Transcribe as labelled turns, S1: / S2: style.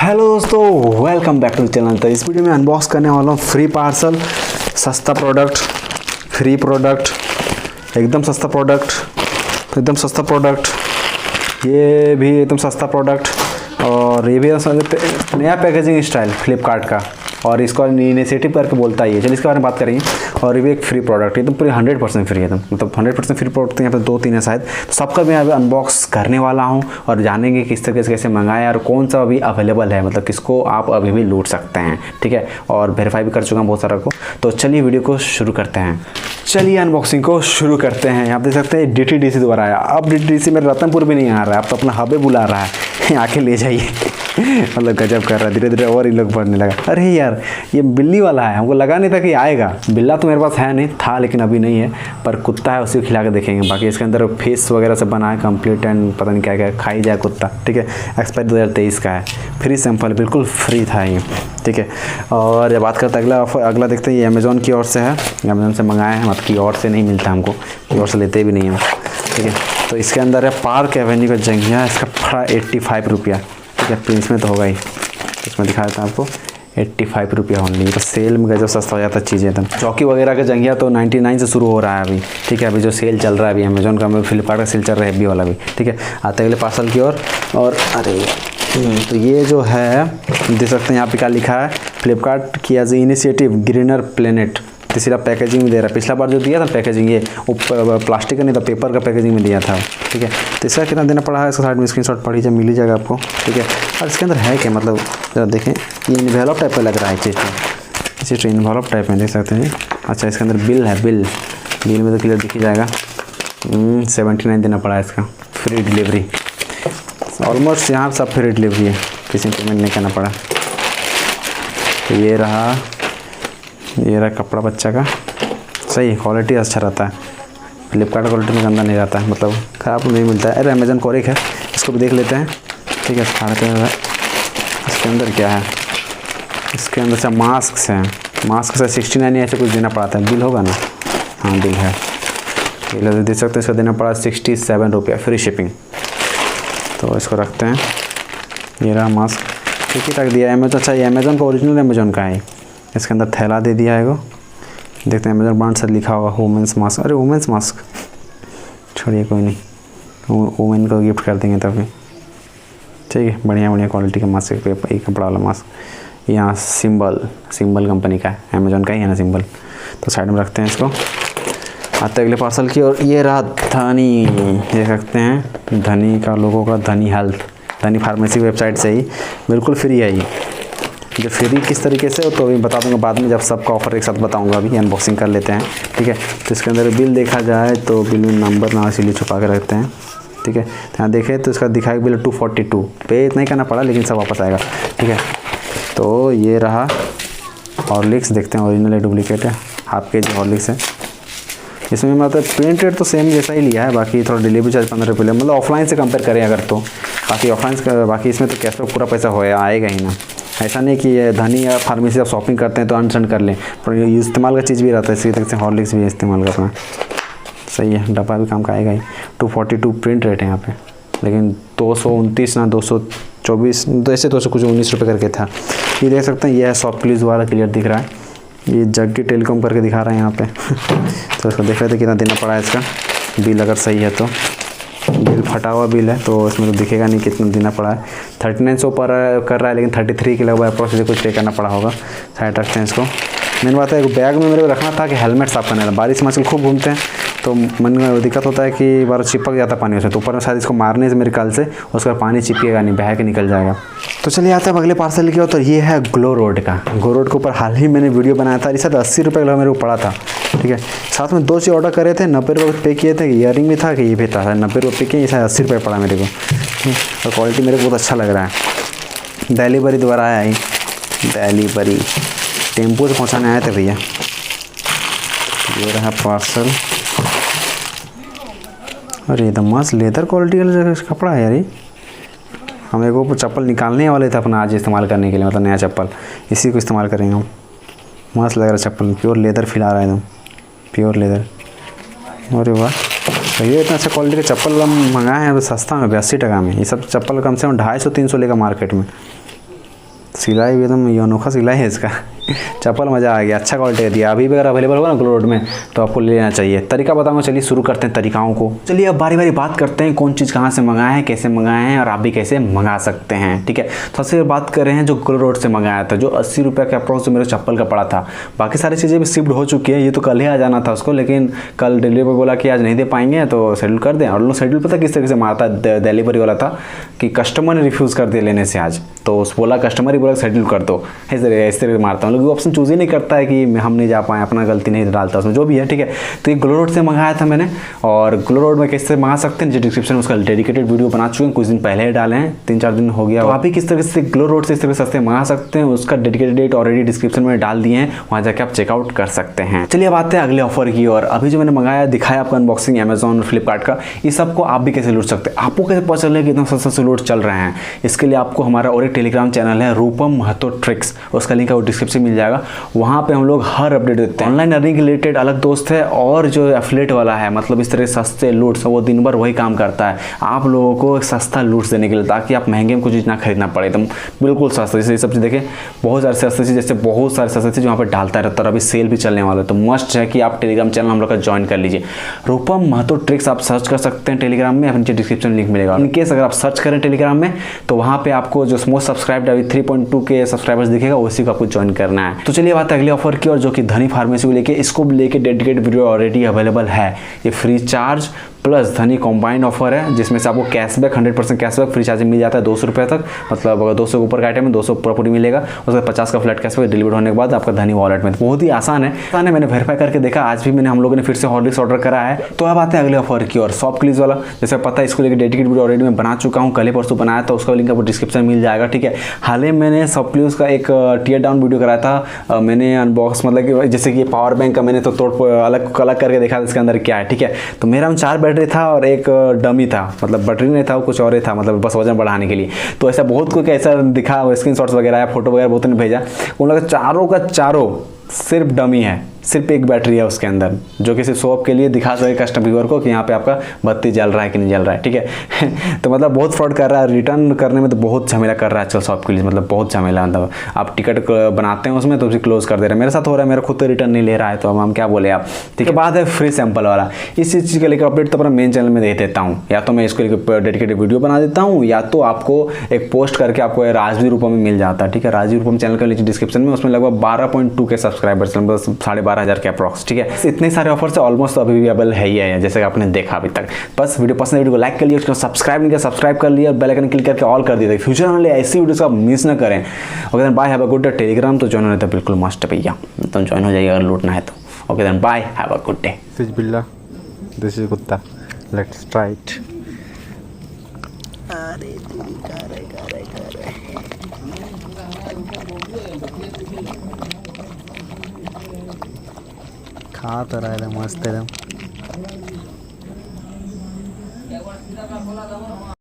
S1: Hello दोस्तों, welcome back to the channel. तो इस वीडियो में अनबॉक्स करने वाला हूँ फ्री पार्सल, सस्ता प्रोडक्ट, फ्री प्रोडक्ट, एकदम सस्ता प्रोडक्ट, एकदम सस्ता प्रोडक्ट, ये भी एकदम सस्ता प्रोडक्ट और ये भी नया पैकेजिंग स्टाइल फ्लिपकार्ट का और इसको इनिशिएटिव करके बोलता ही है। चलिए इसके बारे में बात करेंगे। और ये भी एक फ्री प्रोडक्ट है, तो पूरी 100% फ्री है, मतलब 100% फ्री प्रोडक्ट। यहाँ पे 2-3 है शायद, तो सबका मैं अभी अनबॉक्स करने वाला हूँ और जानेंगे किस तरीके से कैसे मंगाएं और कौन सा अभी अवेलेबल है, मतलब किसको आप अभी भी लूट सकते हैं, ठीक है। और वेरीफाई भी कर चुका हूँ बहुत सारा को। तो चलिए वीडियो को शुरू करते हैं, चलिए अनबॉक्सिंग को शुरू करते हैं। यहाँ देख सकते हैं DTDC द्वारा आया। अब DTDC मेरे रतनपुर भी नहीं आ रहा है, अब तो अपना हबे बुला रहा है आके ले जाइए। मतलब गजब कर रहा है, धीरे धीरे और ही लोग बढ़ने लगा। अरे यार ये बिल्ली वाला है, हमको लगा नहीं था कि आएगा। बिल्ला तो मेरे पास है नहीं, था लेकिन अभी नहीं है, पर कुत्ता है, उसी को खिला के देखेंगे। बाकी इसके अंदर फेस वगैरह सब बना है कंप्लीट एंड पता नहीं क्या क्या खाई जाए कुत्ता, ठीक है। एक्सपायर 2023 का है, फ्री सैंपल, बिल्कुल फ्री था ये, ठीक है। और बात करते हैं अगला देखते हैं। ये अमेज़ॉन की ओर से है, अमेज़ॉन से मंगाए हैं, मतलब की ओर से नहीं मिलता हमको, की ओर से लेते भी नहीं हम, ठीक है। तो इसके अंदर है पार्क एवेन्यू का जंघिया, इसका पड़ा 85 रुपया, ठीक है। प्रिंस में तो होगा ही, इसमें दिखा देता हूँ आपको, 85 रुपया ओनली। तो सेल में गजब सस्ता हो जाता है चीज़ें एकदम। चौकी वगैरह का जंघिया तो 99 से शुरू हो रहा है अभी, ठीक है। अभी जो सेल चल रहा है अभी अमेज़ॉन का, फ्लिपकार्ट का सेल चल रहा है भी वाला भी, ठीक है। आते अगले पार्सल की ओर। और अरे तो ये जो है देख सकते हैं यहाँ पे क्या लिखा है, फ्लिपकार्ट की एज इनिशिएटिव ग्रीनर प्लेनेट। तीसरा पैकेजिंग में दे रहा है। पिछला बार जो दिया था पैकेजिंग, ये ऊपर प्लास्टिक का नहीं था, पेपर का पैकेजिंग में दिया था, ठीक है। तो इसका कितना देना पड़ा है, इसका साइड में स्क्रीनशॉट पढ़ लीजिए, मिल ही जाएगा आपको, ठीक है। और इसके अंदर है क्या, मतलब जरा देखें, ये इन्वेलप टाइप का लग रहा है इसी तो इन्वेलप टाइप में देख सकते हैं। अच्छा इसके अंदर बिल है, बिल में तो क्लियर दिख ही जाएगा। 79 देना पड़ा है इसका, फ्री डिलीवरी। ऑलमोस्ट यहाँ सब फ्री डिलीवरी है, किसी पेमेंट नहीं करना पड़ा। तो ये रहा कपड़ा बच्चा का, सही क्वालिटी अच्छा रहता है। फ्लिपकार्ट क्वालिटी में गंदा नहीं रहता है, मतलब ख़राब नहीं मिलता है। अरे अमेज़न कोरिक है, इसको भी देख लेते हैं, ठीक है। दिखाते हैं इसके अंदर क्या है। इसके अंदर से मास्क हैं, मास्क से 69 ऐसे कुछ देना पड़ा था। बिल होगा ना, हाँ बिल है, बिल देख सकते हैं। इसका देना पड़ा 67 रुपया, फ्री शिपिंग। तो इसको रखते हैं। ये रहा मास्क, ठीक ही रख दिया अमेज़न। अच्छा ये अमेज़न का ओरिजिनल अमेज़न का है। इसके अंदर थैला दे दिया है, देखते हैं अमेज़न ब्रांड से लिखा होगा वुमेंस मास्क। अरे वुमेंस मास्क छोड़िए, कोई नहीं, वुमेन को गिफ्ट कर देंगे तभी, ठीक है। बढ़िया क्वालिटी का मास्क, एक कपड़ा वाला मास्क। यहाँ सिंबल कंपनी का है, अमेज़न का ही है ना सिंबल। तो साइड में रखते हैं इसको। आते अगले पार्सल की। और ये रहा धनी, देख सकते हैं धनी का लोगों का, धनी हेल्थ, धनी फार्मेसी वेबसाइट से ही बिल्कुल फ्री है ये। जो फ्री किस तरीके से तो अभी बता दूंगा बाद में, जब सबका ऑफर एक साथ बताऊंगा। अभी अनबॉक्सिंग कर लेते हैं, ठीक है। तो इसके अंदर बिल देखा जाए तो बिल में नंबर ना इसीलिए छुपा के रखते हैं, ठीक है। तो यहाँ देखें तो इसका दिखाया बिल 242 पे, इतना ही करना पड़ा लेकिन सब वापस आएगा, ठीक है। तो ये रहा हॉर्लिक्स, देखते हैं ओरिजिनल है डुप्लीकेट है। हाफ KG हॉर्लिक्स है। इसमें मतलब प्रिंट रेट तो सेम जैसा ही लिया है, बाकी थोड़ा डिलीवरी चार्ज 15 रुपये, मतलब ऑफलाइन से कंपेयर करें अगर तो। बाकी ऑफलाइन बाकी इसमें तो कैश पूरा पैसा होया आएगा ही ना। ऐसा नहीं कि ये धनी या फार्मेसी आप शॉपिंग करते हैं तो अनसेंड कर लें, पर ये इस्तेमाल का चीज़ भी रहता है। इसी तरह से हॉर्लिक्स भी इस्तेमाल का अपना, सही है। डब्बा भी काम का आएगा ही। 242 प्रिंट रेट है यहाँ पे, लेकिन 229 ना 224 ऐसे 219 रुपये करके था। ये देख सकते हैं, ये है सॉफ्ट क्लीज वाला, क्लियर दिख रहा है। ये जग्गी टेलीकॉम करके दिखा रहा है यहाँ पे। तो इसको देख रहे थे कितना देना पड़ा है इसका। बिल अगर सही है तो, बिल फटा हुआ बिल है तो इसमें तो दिखेगा नहीं कितना देना पड़ा है। 3900 पर कर रहा है, लेकिन 33 के लगभग अप्रोक्स कुछ पे करना पड़ा होगा। साइड रखते हैं इसको। मेन बात है एक बैग में मेरे को रखना था कि हेलमेट साफ करने वाला। बारिश में आजकल खूब घूमते हैं तो मन में दिक्कत होता है कि बार चिपक जाता पानी उसमें, तो ऊपर में शायद इसको मारने से मेरे ख्याल से उसका पानी चिपकेगा नहीं, बह के निकल जाएगा। तो चलिए आते हैं अगले पार्सल की ओर। तो ये है ग्लोरोड का। ग्लोरोड के ऊपर हाल ही मैंने वीडियो बनाया था, इस 80 रुपये का मेरे को पड़ा था, ठीक है। साथ में 2 चीज़ ऑर्डर करे थे, 90 रुपये पे किए थे। ईयरिंग भी था कि ये भी था, 90 रुपये पे किए, 80 रुपये पड़ा मेरे को। और क्वालिटी मेरे को बहुत अच्छा लग रहा है। डिलीवरी द्वारा आया ही, डिलीवरी टेम्पो से पहुँचाने आए थे भैया। ये रहा पार्सल। अरे एकदम मस्त लेदर क्वालिटी का कपड़ा है यार ये। हम एक वो चप्पल निकालने वाले थे अपना आज इस्तेमाल करने के लिए, मतलब नया चप्पल, इसी को इस्तेमाल करेंगे हम। मस्त लग रहा है चप्पल, प्योर लेदर फील आ रहा है एकदम, प्योर लेदर। अरे वाह, तो ये इतना अच्छा क्वालिटी का चप्पल हम मंगाए हैं सस्ता में 82 टका में। ये सब चप्पल कम से कम 250-300 लेगा मार्केट में, सिलाई भी एकदम ये अनोखा सिलाई है इसका। चप्पल मज़ा आ गया, अच्छा क्वालिटी दिया। अभी भी अगर अवेलेबल होगा ना ग्लोरोड में तो आपको ले लेना चाहिए। तरीका बताऊंगा, चलिए शुरू करते हैं तरीकाओं को। चलिए अब बारी बारी बात करते हैं कौन चीज़ कहाँ से मंगाए हैं, कैसे मंगाए हैं और आप भी कैसे मंगा सकते हैं। ठीक है, सबसे बात कर रहे हैं जो ग्लोरोड से मंगाया था, जो 80 रुपये के अप्रोक्स जो मेरे चप्पल का पड़ा था। बाकी सारी चीज़ें भी शिफ्ट हो चुकी है, ये तो कल ही आ जाना था उसको, लेकिन कल डिलीवरी पर बोला कि आज नहीं दे पाएंगे तो शेड्यूल कर दें। और लोग शेड्यूल पता किस तरीके से मारता डिलीवरी वाला था कि कस्टमर ने रिफ्यूज़ कर दिया लेने से आज, तो उस बोला कस्टमर ही बोला शेड्यूल कर दो, इस तरह मारता हूँ। लोग ऑप्शन चूज़ ही नहीं करता है कि हम नहीं जा पाए, अपना गलती नहीं डालता उसमें, जो भी है। ठीक है, तो ये ग्लोरोड से मंगाया था मैंने, और ग्लोरोड में कैसे मंगा सकते हैं जो डिस्क्रिप्शन में उसका डेडिकेटेड वीडियो बना चुके हैं, कुछ दिन पहले ही डाले हैं, 3-4 दिन हो गया। तो आप भी किस तरह से ग्लोरोड से इस तरह से सस्ते मंगा सकते हैं, उसका डेडिकेटेड डेट ऑलरेडी डिस्क्रिप्शन में डाल दिए हैं, वहाँ जाकर आप चेकआउट कर सकते हैं। चलिए अब आते हैं अगले ऑफर की और अभी जो मैंने मंगाया दिखाया आपको अनबॉक्सिंग अमेजॉन और फ्लिपकार्ट का, ये सबको आप भी कैसे लूट सकते हैं, आपको कैसे पता चले कि इतना सस्ता से लूट चल रहे हैं। इसके लिए आपको हमारा और एक टेलीग्राम चैनल है रूपम महतो ट्रिक्स, उसका लिंक आपको डिस्क्रिप्शन में मिल जाएगा। वहाँ पे हम लोग हर अपडेट देते हैं। ऑनलाइन अर्निंग के रिलेटेड अलग दोस्त है, और जो एफिलिएट वाला है, मतलब इस तरह सस्ते लूट्स, वो दिन भर वही काम करता है आप लोगों को सस्ता लूट्स देने के लिए, ताकि आप महंगे में कुछ चीज़ ना खरीदना पड़े, एकदम बिल्कुल सस्ता। जैसे ये सब चीज़ देखें, बहुत सारे सस्ते चीज़, जैसे बहुत सारे सस्ते चीज़ वहाँ पर डालता रहता है। अभी सेल भी चलने वाला है, तो मस्ट है कि आप टेलीग्राम चैनल हम लोग का ज्वाइन कर लीजिए। रूपम महतो ट्रिक्स आप सर्च कर सकते हैं टेलीग्राम में, नीचे डिस्क्रिप्शन लिंक मिलेगा। इनकेस अगर आप सर्च करें टेलीग्राम में तो वहाँ पे आपको जो मोस्ट सब्सक्राइब्ड अभी 3.2 के सब्सक्राइबर्स दिखेगा, उसी को आपको ज्वाइन करना है। तो चलिए बात अगले ऑफर की, और जो कि धनी फार्मेसी को लेके, इसको लेके डेडिकेटेड वीडियो ऑलरेडी अवेलेबल है। ये फ्री चार्ज प्लस धनी कॉम्बाइंड ऑफर है, जिसमें से आपको कैशबैक 100% कैशबैक फ्री चार्जिंग मिल जाता है 200 रुपये तक, मतलब अगर 200 के ऊपर का आइटम है 200 पूरी मिलेगा, उसका 50 का फ्लैट कैशबैक डिलीवर होने के बाद आपका धनी वॉलेट में। बहुत ही आसान है, मैंने वेरीफाई करके देखा, आज भी हम लोगों ने फिर से हॉर्लिक्स ऑर्डर करा है। तो अब आते हैं अगले ऑफर की और सॉफ्ट क्लीज वाला, जैसे पता है इसको लेकर डेडिकेटेड वीडियो ऑलरेडी मैं बना चुका हूँ, कल ही परसों बनाया था, उसका लिंक आपको डिस्क्रिप्शन मिल जाएगा। ठीक है, हाल ही मैंने सॉफ्ट क्लीज का एक टीयर डाउन वीडियो कराया था, मैंने अनबॉक्स, मतलब कि जैसे कि पावर बैंक का मैंने तो तोड़ अलग करके देखा था इसके अंदर क्या है। ठीक है, तो मेरा में 4 बैटरी था और एक डमी था, मतलब बैटरी नहीं था, वो कुछ और ही था, मतलब बस वजन बढ़ाने के लिए। तो ऐसा बहुत कुछ ऐसा दिखा, स्क्रीनशॉट्स वगैरह या फोटो वगैरह बहुत ने भेजा, उन लोग चारों का चारों सिर्फ डमी है, सिर्फ एक बैटरी है उसके अंदर, जो कि सिर्फ शॉप के लिए दिखा सके कस्टमर व्यूअर को कि यहाँ पे आपका बत्ती जल रहा है कि नहीं जल रहा है। ठीक है तो मतलब बहुत फ्रॉड कर रहा है, रिटर्न करने में तो बहुत झमेला कर रहा है आजकल शॉप के लिए, मतलब बहुत झमेला। मतलब आप टिकट बनाते हैं उसमें तो उसे क्लोज कर दे रहे हैं, मेरे साथ हो रहा है, मेरा खुद तो रिटर्न नहीं ले रहा है, तो अब हम क्या बोले आप। ठीक है, बात है फ्री सैंपल वाला, इस चीज़ के लेकर अपडेट तो अपना मेन चैनल में दे देता हूँ, या तो मैं इसको लेकर डेडिकेटेड वीडियो बना देता हूँ, या तो आपको एक पोस्ट करके आपको राजवीर रूपम में मिल जाता है। ठीक है, राजवीर रूपम चैनल का नीचे डिस्क्रिप्शन में, उसमें लगभग 12.2 के सब्सक्राइबर्स, मतलब 12,500 के अप्रॉक्स। ठीक है, इतने सारे ऑफर्स ऑलमोस्ट अभी भी अवेलेबल है ही है, जैसे कि आपने देखा अभी तक। बस वीडियो पसंद है, वीडियो को लाइक कर लिया, उसको सब्सक्राइब नहीं किया सब्सक्राइब कर लिया, बेल आइकन क्लिक करके ऑल कर दिया, फ्यूचर वाले ऐसी वीडियोस का मिस ना करें। Okay then bye, have a good day. Telegram तो ज्वाइन होना तो बिल्कुल मस्ट है भैया, तो ज्वाइन हो जाइए अगर लूटना है तो। Okay then bye, have a good day.
S2: This is बिल्ला, दिस इज कुत्ता, लेट्स ट्राई इट। खा तो रहा है मस्त एकदम।